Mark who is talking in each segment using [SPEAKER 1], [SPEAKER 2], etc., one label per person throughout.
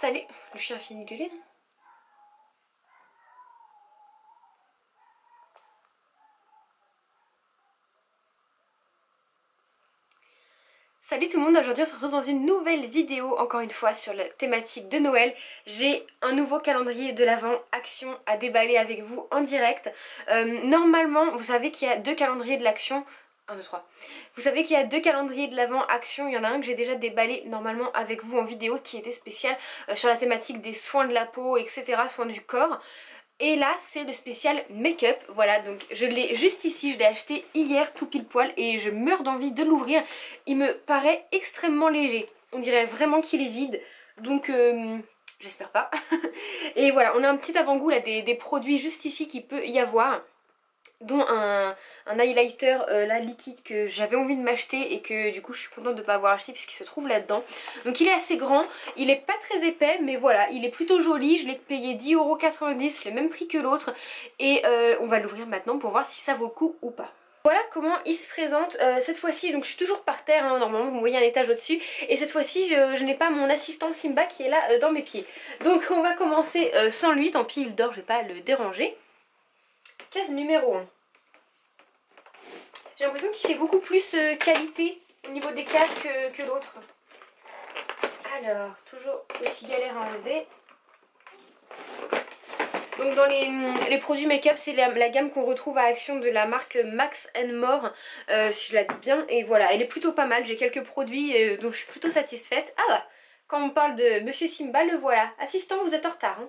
[SPEAKER 1] Salut. Le chien a fini de gueuler, non? Salut tout le monde, aujourd'hui on se retrouve dans une nouvelle vidéo, encore une fois sur la thématique de Noël. J'ai un nouveau calendrier de l'Avent Action à déballer avec vous en direct. Normalement, vous savez qu'il y a deux calendriers de l'Action. 1, 2, 3. Vous savez qu'il y a deux calendriers de l'Avent Action. Il y en a un que j'ai déjà déballé normalement avec vous en vidéo qui était spécial sur la thématique des soins de la peau, etc., soins du corps. Et là c'est le spécial make-up, voilà, donc je l'ai juste ici, je l'ai acheté hier tout pile poil et je meurs d'envie de l'ouvrir. Il me paraît extrêmement léger, on dirait vraiment qu'il est vide, donc j'espère pas. Et voilà, on a un petit avant-goût là des produits juste ici qu'il peut y avoir, dont un highlighter là liquide que j'avais envie de m'acheter et que du coup je suis contente de ne pas avoir acheté puisqu'il se trouve là-dedans. Donc il est assez grand, il est pas très épais mais voilà, il est plutôt joli, je l'ai payé 10,90 €, le même prix que l'autre et on va l'ouvrir maintenant pour voir si ça vaut le coup ou pas. Voilà comment il se présente cette fois-ci, donc je suis toujours par terre, hein, normalement vous me voyez un étage au-dessus, et cette fois-ci je n'ai pas mon assistant Simba qui est là dans mes pieds. Donc on va commencer sans lui, tant pis il dort, je vais pas le déranger. Case numéro 1. J'ai l'impression qu'il fait beaucoup plus qualité au niveau des cases que l'autre. Alors, toujours aussi galère à enlever. Donc dans les produits make-up, c'est la gamme qu'on retrouve à Action de la marque Max & More, si je la dis bien. Et voilà, elle est plutôt pas mal, j'ai quelques produits donc je suis plutôt satisfaite. Ah bah, quand on parle de Monsieur Simba, le voilà. Assistant, vous êtes en retard, hein.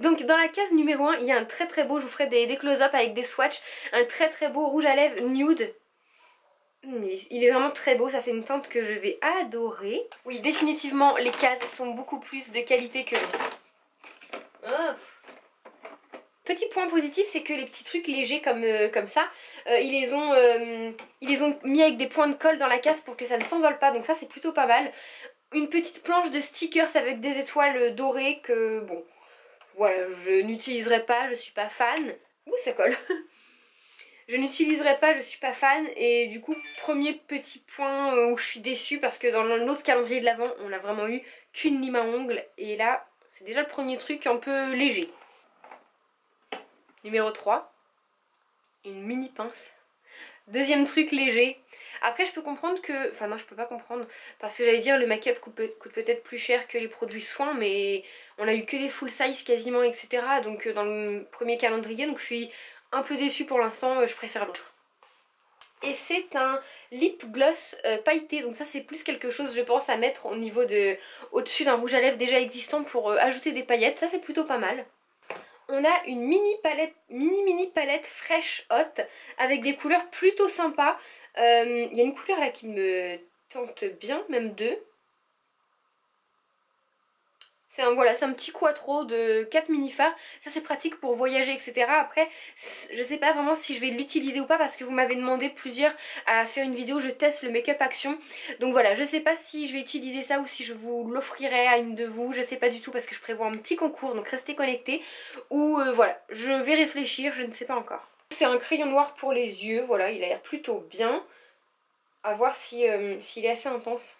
[SPEAKER 1] Donc dans la case numéro 1, il y a un très beau, je vous ferai des close-up avec des swatchs, un très beau rouge à lèvres nude. Il est vraiment très beau, ça c'est une teinte que je vais adorer. Oui, définitivement les cases sont beaucoup plus de qualité que... Oh. Petit point positif, c'est que les petits trucs légers comme ça, ils les ont mis avec des points de colle dans la case pour que ça ne s'envole pas, donc ça c'est plutôt pas mal. Une petite planche de stickers avec des étoiles dorées que bon... Voilà, je n'utiliserai pas, je suis pas fan. Ouh, ça colle. Je n'utiliserai pas, je suis pas fan. Et du coup, premier petit point où je suis déçue, parce que dans l'autre calendrier de l'Avent, on a vraiment eu qu'une lime à ongles. Et là, c'est déjà le premier truc un peu léger. Numéro 3. Une mini pince. Deuxième truc léger. Après je peux comprendre que... Enfin non, je peux pas comprendre, parce que j'allais dire le make-up coûte peut-être plus cher que les produits soins, mais on a eu que des full size quasiment, etc. Donc dans le premier calendrier, donc je suis un peu déçue pour l'instant, je préfère l'autre. Et c'est un lip gloss pailleté, donc ça c'est plus quelque chose je pense à mettre au niveau de... au-dessus d'un rouge à lèvres déjà existant pour ajouter des paillettes, ça c'est plutôt pas mal. On a une mini palette fraîche hot avec des couleurs plutôt sympas. Il y a une couleur là qui me tente bien, même deux. C'est un petit quattro de 4 mini fards. Ça c'est pratique pour voyager, etc. Après, je sais pas vraiment si je vais l'utiliser ou pas, parce que vous m'avez demandé plusieurs à faire une vidéo je teste le make-up Action. Donc voilà, je sais pas si je vais utiliser ça ou si je vous l'offrirai à une de vous. Je sais pas du tout parce que je prévois un petit concours, donc restez connectés. Ou voilà, je vais réfléchir, je ne sais pas encore. C'est un crayon noir pour les yeux, voilà, il a l'air plutôt bien. À voir si, s'il est assez intense.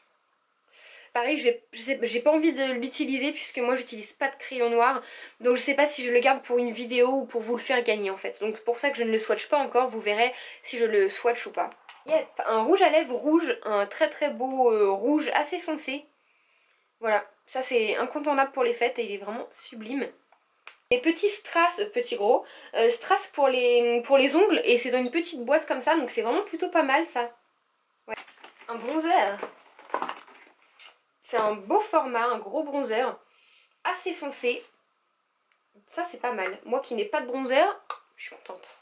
[SPEAKER 1] Pareil, j'ai pas envie de l'utiliser puisque moi j'utilise pas de crayon noir. Donc je sais pas si je le garde pour une vidéo ou pour vous le faire gagner en fait. Donc c'est pour ça que je ne le swatch pas encore, vous verrez si je le swatch ou pas. Yep, un rouge à lèvres rouge, un très beau rouge assez foncé. Voilà, ça c'est incontournable pour les fêtes et il est vraiment sublime. Des petits strass, strass pour les ongles, et c'est dans une petite boîte comme ça, donc c'est vraiment plutôt pas mal ça. Ouais. Un bronzer. C'est un beau format, un gros bronzer, assez foncé. Ça c'est pas mal. Moi qui n'ai pas de bronzer, je suis contente.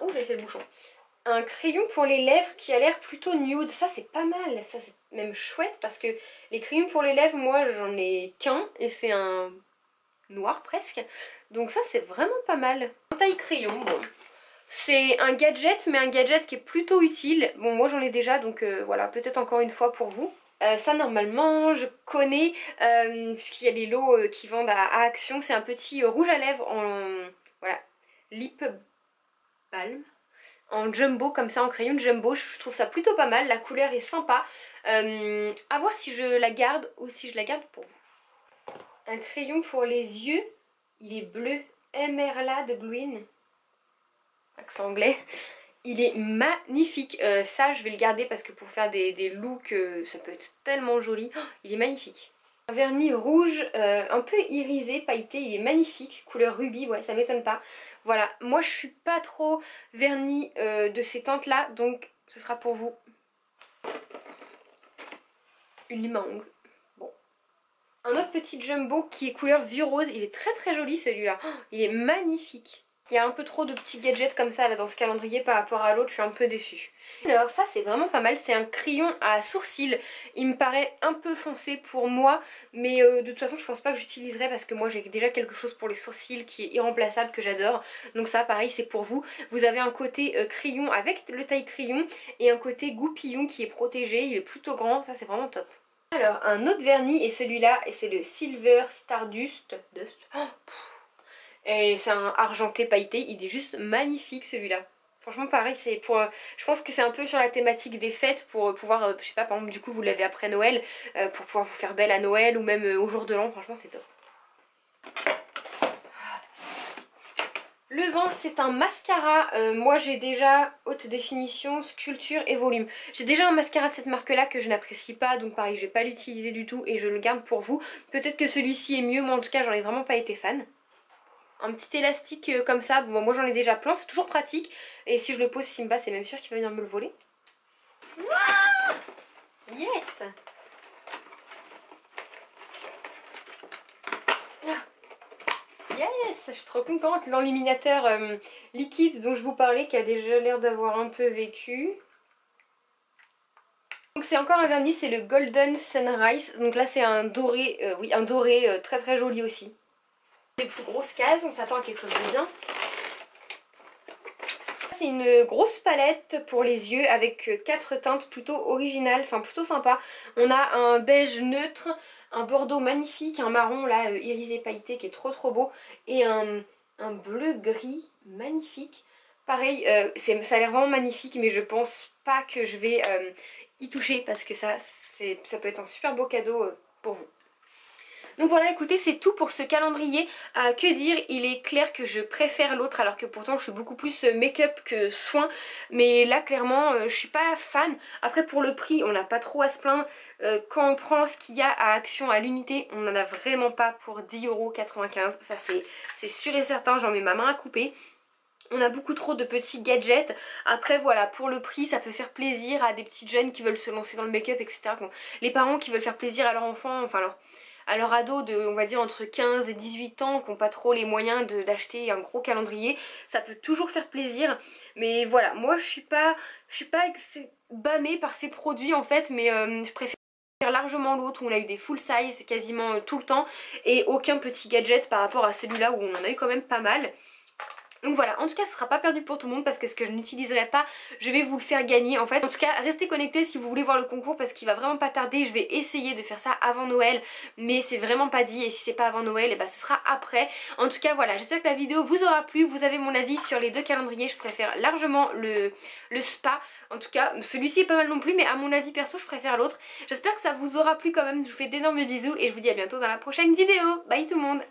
[SPEAKER 1] Ouh, j'ai laissé le bouchon. Un crayon pour les lèvres qui a l'air plutôt nude. Ça c'est pas mal, ça c'est même chouette parce que les crayons pour les lèvres, moi j'en ai qu'un et c'est un noir presque. Donc ça c'est vraiment pas mal. Un taille crayon, bon. C'est un gadget, mais un gadget qui est plutôt utile. Bon, moi j'en ai déjà, donc voilà, peut-être encore une fois pour vous. Ça normalement je connais puisqu'il y a des lots qui vendent à Action. C'est un petit rouge à lèvres en voilà, lip balm en jumbo, comme ça, en crayon de jumbo. Je trouve ça plutôt pas mal, la couleur est sympa. À voir si je la garde ou si je la garde pour vous. Un crayon pour les yeux, il est bleu Emerald Green, accent anglais. Il est magnifique, ça je vais le garder parce que pour faire des looks ça peut être tellement joli. Oh, il est magnifique. Un vernis rouge un peu irisé, pailleté, il est magnifique, couleur rubis, ouais ça m'étonne pas. Voilà, moi je suis pas trop vernis de ces teintes là, donc ce sera pour vous. Une lime à ongles. Bon. Un autre petit jumbo qui est couleur vieux rose, il est très très joli celui-là. Oh, il est magnifique. Il y a un peu trop de petits gadgets comme ça là dans ce calendrier par rapport à l'autre, je suis un peu déçue. Alors ça c'est vraiment pas mal, c'est un crayon à sourcils. Il me paraît un peu foncé pour moi, mais de toute façon je pense pas que j'utiliserai parce que moi j'ai déjà quelque chose pour les sourcils qui est irremplaçable, que j'adore. Donc ça pareil c'est pour vous. Vous avez un côté crayon avec le taille crayon et un côté goupillon qui est protégé, il est plutôt grand, ça c'est vraiment top. Alors un autre vernis et celui-là, et c'est le Silver Stardust. Et c'est un argenté pailleté, il est juste magnifique celui-là. Franchement pareil, c'est pour, je pense que c'est un peu sur la thématique des fêtes pour pouvoir, je sais pas, par exemple du coup vous l'avez après Noël, pour pouvoir vous faire belle à Noël ou même au jour de l'an, franchement c'est top. Le vent c'est un mascara, moi j'ai déjà haute définition, sculpture et volume. J'ai déjà un mascara de cette marque là que je n'apprécie pas, donc pareil je vais pas l'utiliser du tout et je le garde pour vous. Peut-être que celui-ci est mieux, moi en tout cas j'en ai vraiment pas été fan. Un petit élastique comme ça, bon moi j'en ai déjà plein, c'est toujours pratique. Et si je le pose Simba c'est même sûr qu'il va venir me le voler. Ouah, yes. Yes, je suis trop contente. L'enluminateur liquide dont je vous parlais qui a déjà l'air d'avoir un peu vécu. Donc c'est encore un vernis, c'est le Golden Sunrise. Donc là c'est un doré, oui un doré très très joli aussi. Les plus grosses cases, on s'attend à quelque chose de bien. C'est une grosse palette pour les yeux avec 4 teintes plutôt originales, enfin plutôt sympa. On a un beige neutre, un bordeaux magnifique, un marron là irisé pailleté qui est trop trop beau et un bleu gris magnifique. Pareil, ça a l'air vraiment magnifique mais je pense pas que je vais y toucher parce que ça peut être un super beau cadeau pour vous. Donc voilà, écoutez, c'est tout pour ce calendrier. Que dire, il est clair que je préfère l'autre alors que pourtant je suis beaucoup plus make-up que soin. Mais là, clairement, je suis pas fan. Après, pour le prix, on n'a pas trop à se plaindre. Quand on prend ce qu'il y a à Action à l'unité, on n'en a vraiment pas pour 10,95 €. Ça, c'est sûr et certain, j'en mets ma main à couper. On a beaucoup trop de petits gadgets. Après voilà, pour le prix ça peut faire plaisir à des petites jeunes qui veulent se lancer dans le make-up, etc. Les parents qui veulent faire plaisir à leur enfant, enfin à leur ado de, on va dire, entre 15 et 18 ans qui n'ont pas trop les moyens d'acheter un gros calendrier, ça peut toujours faire plaisir. Mais voilà, moi je suis pas bâmée par ces produits en fait, mais je préfère largement l'autre où on a eu des full size quasiment tout le temps et aucun petit gadget par rapport à celui-là où on en a eu quand même pas mal. Donc voilà, en tout cas ce sera pas perdu pour tout le monde parce que ce que je n'utiliserai pas, je vais vous le faire gagner en fait. En tout cas restez connectés si vous voulez voir le concours parce qu'il va vraiment pas tarder. Je vais essayer de faire ça avant Noël mais c'est vraiment pas dit et si c'est pas avant Noël et bah ce sera après. En tout cas voilà, j'espère que la vidéo vous aura plu. Vous avez mon avis sur les deux calendriers, je préfère largement le spa. En tout cas celui-ci est pas mal non plus mais à mon avis perso je préfère l'autre. J'espère que ça vous aura plu quand même, je vous fais d'énormes bisous et je vous dis à bientôt dans la prochaine vidéo. Bye tout le monde.